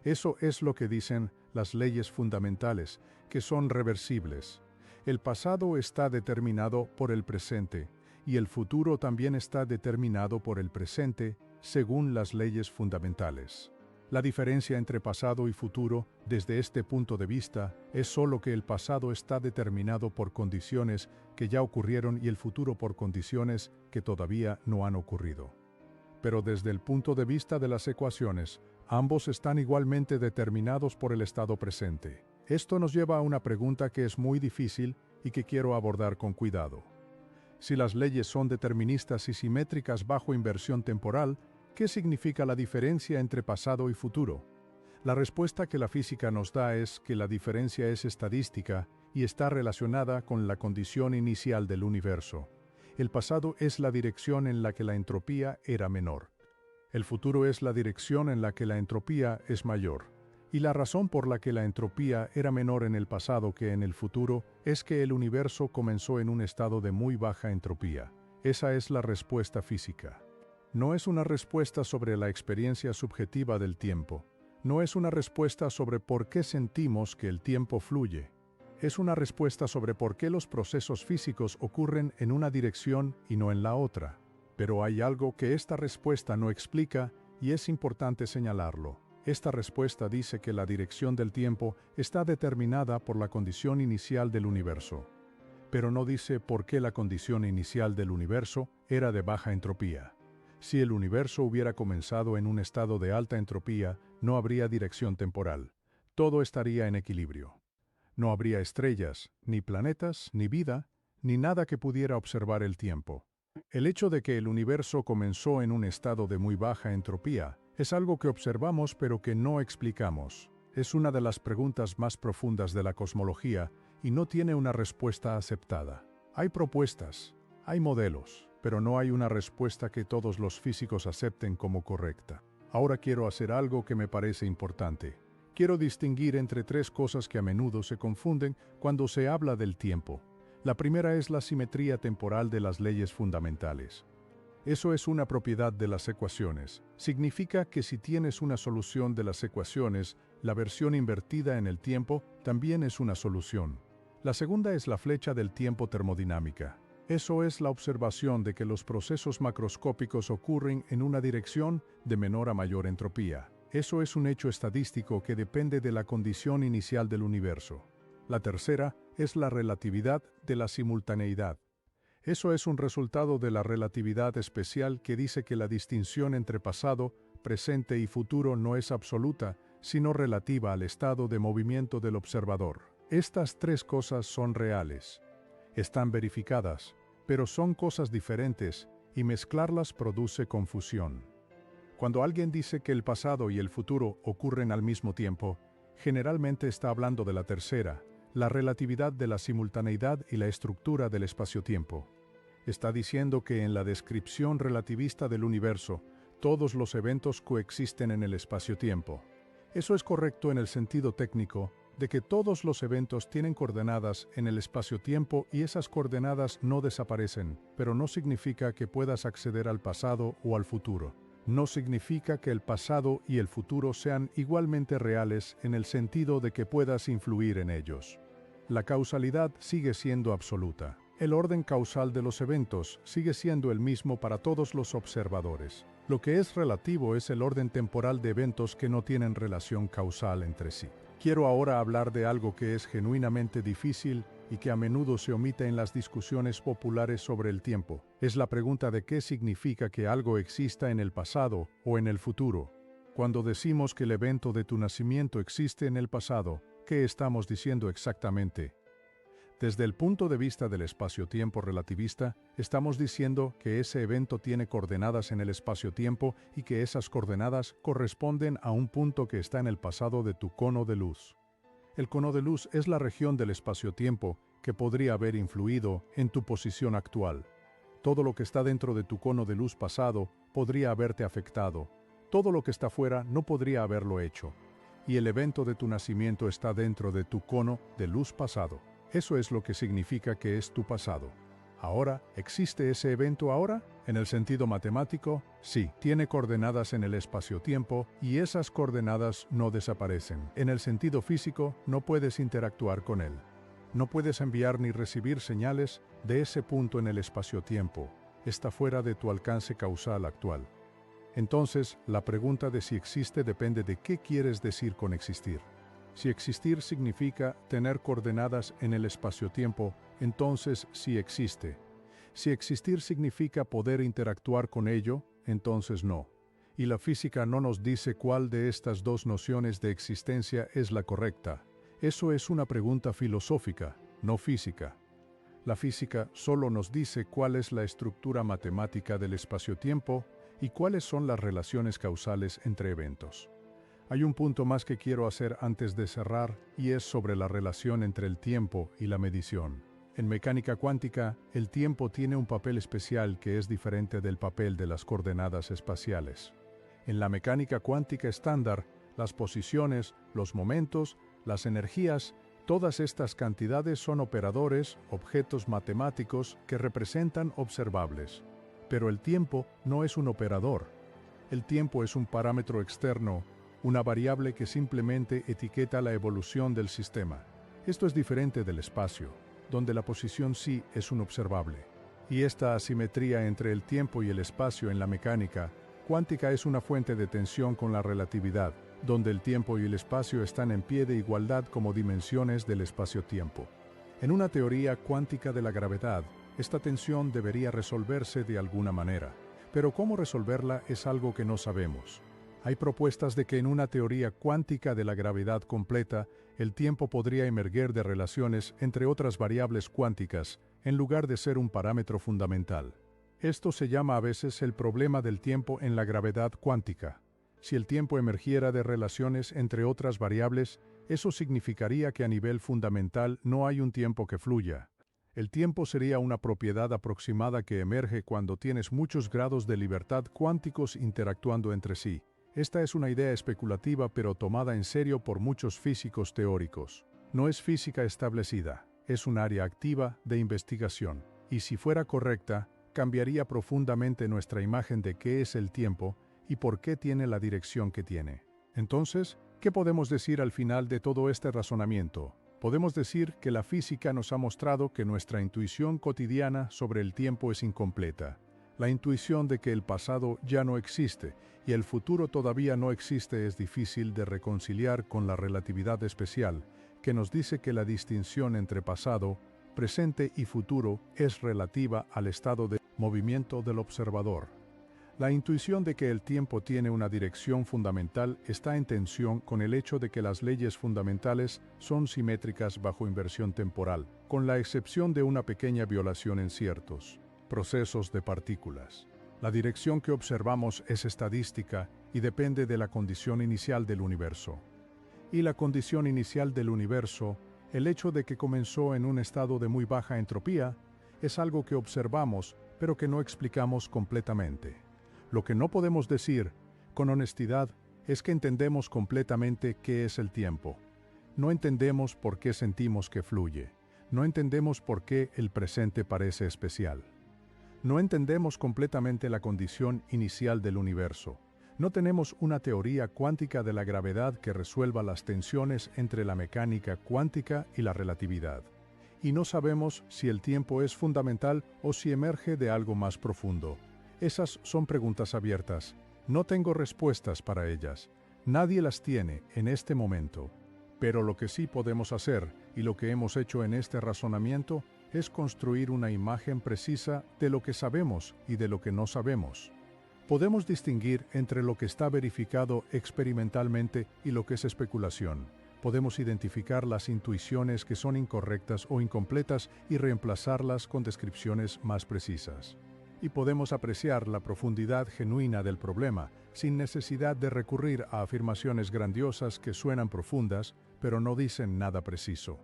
Eso es lo que dicen las leyes fundamentales, que son reversibles. El pasado está determinado por el presente, y el futuro también está determinado por el presente, según las leyes fundamentales. La diferencia entre pasado y futuro, desde este punto de vista, es solo que el pasado está determinado por condiciones que ya ocurrieron y el futuro por condiciones que todavía no han ocurrido. Pero desde el punto de vista de las ecuaciones, ambos están igualmente determinados por el estado presente. Esto nos lleva a una pregunta que es muy difícil y que quiero abordar con cuidado. Si las leyes son deterministas y simétricas bajo inversión temporal, ¿qué significa la diferencia entre pasado y futuro? La respuesta que la física nos da es que la diferencia es estadística y está relacionada con la condición inicial del universo. El pasado es la dirección en la que la entropía era menor. El futuro es la dirección en la que la entropía es mayor. Y la razón por la que la entropía era menor en el pasado que en el futuro es que el universo comenzó en un estado de muy baja entropía. Esa es la respuesta física. No es una respuesta sobre la experiencia subjetiva del tiempo. No es una respuesta sobre por qué sentimos que el tiempo fluye. Es una respuesta sobre por qué los procesos físicos ocurren en una dirección y no en la otra. Pero hay algo que esta respuesta no explica y es importante señalarlo. Esta respuesta dice que la dirección del tiempo está determinada por la condición inicial del universo. Pero no dice por qué la condición inicial del universo era de baja entropía. Si el universo hubiera comenzado en un estado de alta entropía, no habría dirección temporal. Todo estaría en equilibrio. No habría estrellas, ni planetas, ni vida, ni nada que pudiera observar el tiempo. El hecho de que el universo comenzó en un estado de muy baja entropía es algo que observamos pero que no explicamos. Es una de las preguntas más profundas de la cosmología y no tiene una respuesta aceptada. Hay propuestas, hay modelos, pero no hay una respuesta que todos los físicos acepten como correcta. Ahora quiero hacer algo que me parece importante. Quiero distinguir entre tres cosas que a menudo se confunden cuando se habla del tiempo. La primera es la simetría temporal de las leyes fundamentales. Eso es una propiedad de las ecuaciones. Significa que si tienes una solución de las ecuaciones, la versión invertida en el tiempo también es una solución. La segunda es la flecha del tiempo termodinámica. Eso es la observación de que los procesos macroscópicos ocurren en una dirección de menor a mayor entropía. Eso es un hecho estadístico que depende de la condición inicial del universo. La tercera es la relatividad de la simultaneidad. Eso es un resultado de la relatividad especial que dice que la distinción entre pasado, presente y futuro no es absoluta, sino relativa al estado de movimiento del observador. Estas tres cosas son reales. Están verificadas, pero son cosas diferentes y mezclarlas produce confusión. Cuando alguien dice que el pasado y el futuro ocurren al mismo tiempo, generalmente está hablando de la tercera, la relatividad de la simultaneidad y la estructura del espacio-tiempo. Está diciendo que en la descripción relativista del universo, todos los eventos coexisten en el espacio-tiempo. Eso es correcto en el sentido técnico de que todos los eventos tienen coordenadas en el espacio-tiempo y esas coordenadas no desaparecen, pero no significa que puedas acceder al pasado o al futuro. No significa que el pasado y el futuro sean igualmente reales en el sentido de que puedas influir en ellos. La causalidad sigue siendo absoluta. El orden causal de los eventos sigue siendo el mismo para todos los observadores. Lo que es relativo es el orden temporal de eventos que no tienen relación causal entre sí. Quiero ahora hablar de algo que es genuinamente difícil y que a menudo se omite en las discusiones populares sobre el tiempo. Es la pregunta de qué significa que algo exista en el pasado o en el futuro. Cuando decimos que el evento de tu nacimiento existe en el pasado, ¿qué estamos diciendo exactamente? Desde el punto de vista del espacio-tiempo relativista, estamos diciendo que ese evento tiene coordenadas en el espacio-tiempo y que esas coordenadas corresponden a un punto que está en el pasado de tu cono de luz. El cono de luz es la región del espacio-tiempo que podría haber influido en tu posición actual. Todo lo que está dentro de tu cono de luz pasado podría haberte afectado. Todo lo que está fuera no podría haberlo hecho. Y el evento de tu nacimiento está dentro de tu cono de luz pasado. Eso es lo que significa que es tu pasado. Ahora, ¿existe ese evento ahora? En el sentido matemático, sí, tiene coordenadas en el espacio-tiempo y esas coordenadas no desaparecen. En el sentido físico, no puedes interactuar con él. No puedes enviar ni recibir señales de ese punto en el espacio-tiempo. Está fuera de tu alcance causal actual. Entonces, la pregunta de si existe depende de qué quieres decir con existir. Si existir significa tener coordenadas en el espacio-tiempo, entonces sí existe. Si existir significa poder interactuar con ello, entonces no. Y la física no nos dice cuál de estas dos nociones de existencia es la correcta. Eso es una pregunta filosófica, no física. La física solo nos dice cuál es la estructura matemática del espacio-tiempo y cuáles son las relaciones causales entre eventos. Hay un punto más que quiero hacer antes de cerrar y es sobre la relación entre el tiempo y la medición. En mecánica cuántica, el tiempo tiene un papel especial que es diferente del papel de las coordenadas espaciales. En la mecánica cuántica estándar, las posiciones, los momentos, las energías, todas estas cantidades son operadores, objetos matemáticos que representan observables. Pero el tiempo no es un operador. El tiempo es un parámetro externo, una variable que simplemente etiqueta la evolución del sistema. Esto es diferente del espacio, donde la posición sí es un observable. Y esta asimetría entre el tiempo y el espacio en la mecánica cuántica es una fuente de tensión con la relatividad, donde el tiempo y el espacio están en pie de igualdad como dimensiones del espacio-tiempo. En una teoría cuántica de la gravedad, esta tensión debería resolverse de alguna manera, pero cómo resolverla es algo que no sabemos. Hay propuestas de que en una teoría cuántica de la gravedad completa, el tiempo podría emerger de relaciones entre otras variables cuánticas, en lugar de ser un parámetro fundamental. Esto se llama a veces el problema del tiempo en la gravedad cuántica. Si el tiempo emergiera de relaciones entre otras variables, eso significaría que a nivel fundamental no hay un tiempo que fluya. El tiempo sería una propiedad aproximada que emerge cuando tienes muchos grados de libertad cuánticos interactuando entre sí. Esta es una idea especulativa pero tomada en serio por muchos físicos teóricos. No es física establecida, es un área activa de investigación. Y si fuera correcta, cambiaría profundamente nuestra imagen de qué es el tiempo y por qué tiene la dirección que tiene. Entonces, ¿qué podemos decir al final de todo este razonamiento? Podemos decir que la física nos ha mostrado que nuestra intuición cotidiana sobre el tiempo es incompleta. La intuición de que el pasado ya no existe y el futuro todavía no existe es difícil de reconciliar con la relatividad especial, que nos dice que la distinción entre pasado, presente y futuro es relativa al estado de movimiento del observador. La intuición de que el tiempo tiene una dirección fundamental está en tensión con el hecho de que las leyes fundamentales son simétricas bajo inversión temporal, con la excepción de una pequeña violación en ciertos procesos de partículas. La dirección que observamos es estadística y depende de la condición inicial del universo. Y la condición inicial del universo, el hecho de que comenzó en un estado de muy baja entropía, es algo que observamos pero que no explicamos completamente. Lo que no podemos decir, con honestidad, es que entendemos completamente qué es el tiempo. No entendemos por qué sentimos que fluye. No entendemos por qué el presente parece especial. No entendemos completamente la condición inicial del universo. No tenemos una teoría cuántica de la gravedad que resuelva las tensiones entre la mecánica cuántica y la relatividad. Y no sabemos si el tiempo es fundamental o si emerge de algo más profundo. Esas son preguntas abiertas. No tengo respuestas para ellas. Nadie las tiene en este momento. Pero lo que sí podemos hacer, y lo que hemos hecho en este razonamiento, es construir una imagen precisa de lo que sabemos y de lo que no sabemos. Podemos distinguir entre lo que está verificado experimentalmente y lo que es especulación. Podemos identificar las intuiciones que son incorrectas o incompletas y reemplazarlas con descripciones más precisas. Y podemos apreciar la profundidad genuina del problema, sin necesidad de recurrir a afirmaciones grandiosas que suenan profundas, pero no dicen nada preciso.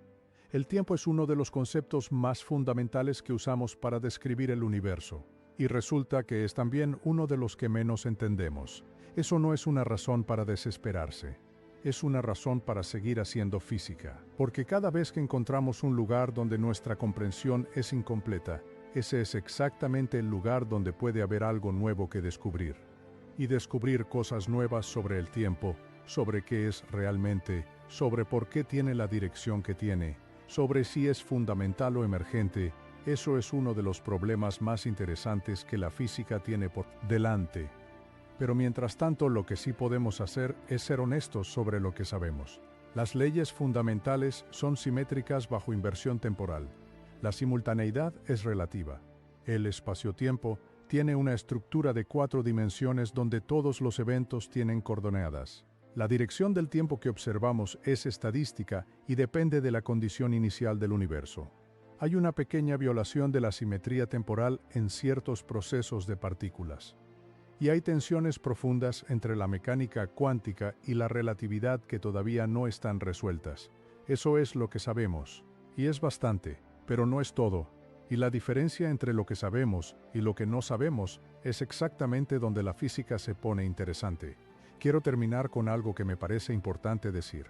El tiempo es uno de los conceptos más fundamentales que usamos para describir el universo, y resulta que es también uno de los que menos entendemos. Eso no es una razón para desesperarse. Es una razón para seguir haciendo física, porque cada vez que encontramos un lugar donde nuestra comprensión es incompleta, ese es exactamente el lugar donde puede haber algo nuevo que descubrir. Y descubrir cosas nuevas sobre el tiempo, sobre qué es realmente, sobre por qué tiene la dirección que tiene, sobre si es fundamental o emergente, eso es uno de los problemas más interesantes que la física tiene por delante. Pero mientras tanto, lo que sí podemos hacer es ser honestos sobre lo que sabemos. Las leyes fundamentales son simétricas bajo inversión temporal. La simultaneidad es relativa. El espacio-tiempo tiene una estructura de 4 dimensiones donde todos los eventos tienen coordenadas. La dirección del tiempo que observamos es estadística y depende de la condición inicial del universo. Hay una pequeña violación de la simetría temporal en ciertos procesos de partículas. Y hay tensiones profundas entre la mecánica cuántica y la relatividad que todavía no están resueltas. Eso es lo que sabemos. Y es bastante. Pero no es todo, y la diferencia entre lo que sabemos y lo que no sabemos es exactamente donde la física se pone interesante. Quiero terminar con algo que me parece importante decir.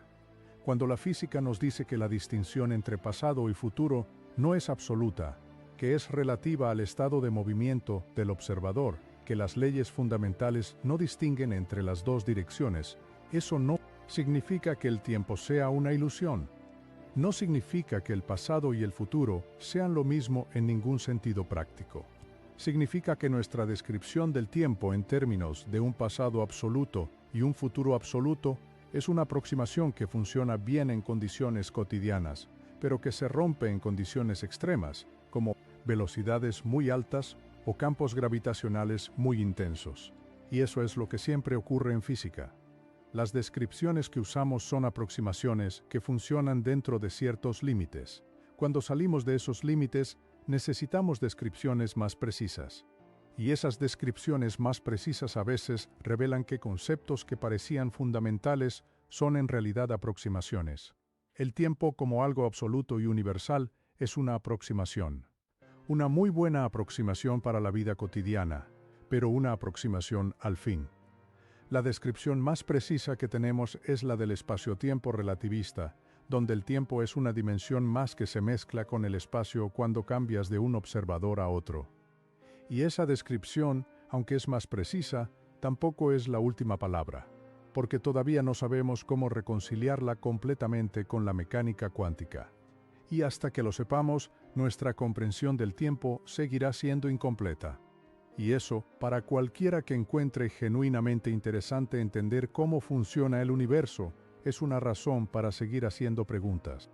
Cuando la física nos dice que la distinción entre pasado y futuro no es absoluta, que es relativa al estado de movimiento del observador, que las leyes fundamentales no distinguen entre las dos direcciones, eso no significa que el tiempo sea una ilusión. No significa que el pasado y el futuro sean lo mismo en ningún sentido práctico. Significa que nuestra descripción del tiempo en términos de un pasado absoluto y un futuro absoluto es una aproximación que funciona bien en condiciones cotidianas, pero que se rompe en condiciones extremas, como velocidades muy altas o campos gravitacionales muy intensos. Y eso es lo que siempre ocurre en física. Las descripciones que usamos son aproximaciones que funcionan dentro de ciertos límites. Cuando salimos de esos límites, necesitamos descripciones más precisas. Y esas descripciones más precisas a veces revelan que conceptos que parecían fundamentales son en realidad aproximaciones. El tiempo como algo absoluto y universal es una aproximación. Una muy buena aproximación para la vida cotidiana, pero una aproximación al fin. La descripción más precisa que tenemos es la del espacio-tiempo relativista, donde el tiempo es una dimensión más que se mezcla con el espacio cuando cambias de un observador a otro. Y esa descripción, aunque es más precisa, tampoco es la última palabra. porque todavía no sabemos cómo reconciliarla completamente con la mecánica cuántica. Y hasta que lo sepamos, nuestra comprensión del tiempo seguirá siendo incompleta. Y eso, para cualquiera que encuentre genuinamente interesante entender cómo funciona el universo, es una razón para seguir haciendo preguntas.